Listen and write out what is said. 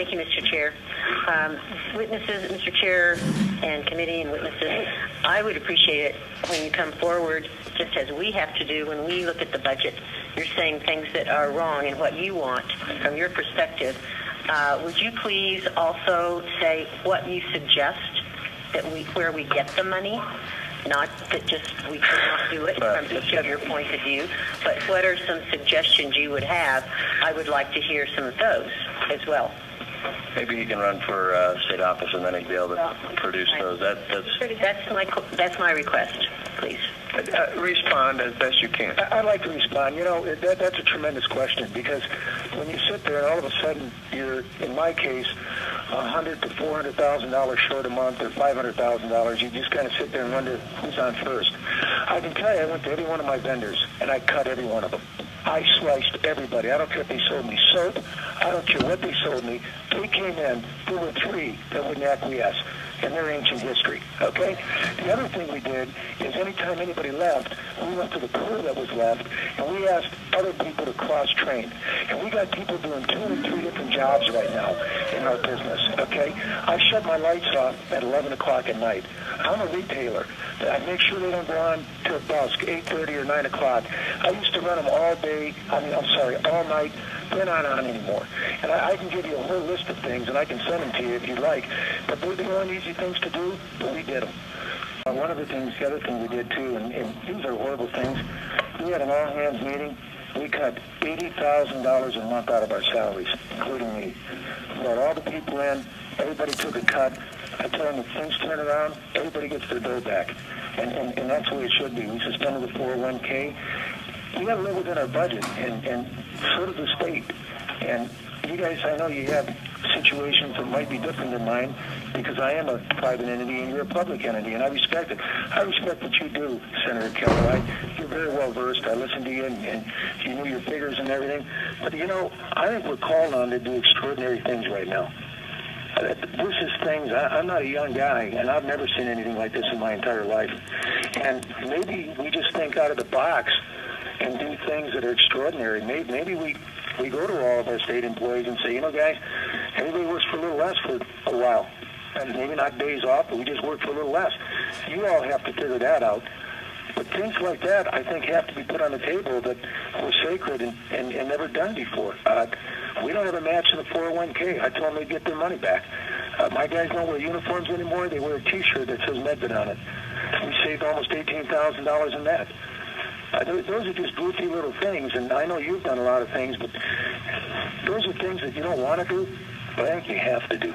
Thank you, Mr. Chair. Witnesses, Mr. Chair, and committee and witnesses, I would appreciate it when you come forward, just as we have to do when we look at the budget. You're saying things that are wrong in what you want from your perspective. Would you please also say what you suggest that where we get the money? Not that just we cannot do it from each of your point of view, but what are some suggestions you would have? I would like to hear some of those as well. Maybe you can run for state office and then he'd be able to produce those. That's my request, please. Respond as best you can. I'd like to respond. You know, that's a tremendous question, because when you sit there and all of a sudden you're, in my case, $100,000 to $400,000 short a month or $500,000, you just kind of sit there and wonder who's on first. I can tell you, I went to every one of my vendors and I cut every one of them. I sliced everybody. I don't care if they sold me soap. I don't care what they sold me. They came in. There were 3 that wouldn't acquiesce in their ancient history, okay? The other thing we did is anytime anybody left, we went to the crew that was left, and we asked other people to cross-train. And we got people doing 2 and 3 different jobs right now in our business, okay? I shut my lights off at 11 o'clock at night. I'm a retailer. I make sure they don't go on till dusk, 8:30 or 9 o'clock. I used to run them all day, all night. They're not on anymore. And I can give you a whole list of things, and I can send them to you if you'd like. But they weren't easy things to do, but we did them. One of the other thing we did too, and these are horrible things, we had an all-hands meeting. We cut $80,000 a month out of our salaries, including me. We brought all the people in. Everybody took a cut. I tell them if things turn around, everybody gets their dough back. And that's the way it should be. We suspended the 401k. We got to live within our budget, and so does the state. And you guys, I know you have situations that might be different than mine, because I am a private entity and you're a public entity, and I respect it. I respect what you do, Senator Keller. You're very well versed. I listened to you, and you knew your figures and everything. But, you know, I think we're called on to do extraordinary things right now. This is things, I'm not a young guy, and I've never seen anything like this in my entire life. And maybe we just think out of the box and do things that are extraordinary. Maybe we go to all of our state employees and say, you know, guys, everybody works for a little less for a while. And maybe not days off, but we just work for a little less. You all have to figure that out. But things like that, I think, have to be put on the table that were sacred and never done before. We don't have a match in the 401k. I told them they'd get their money back. My guys don't wear uniforms anymore. They wear a T-shirt that says Medved on it. We saved almost $18,000 in that. Those are just goofy little things, and I know you've done a lot of things, but those are things that you don't want to do, but I think you have to do.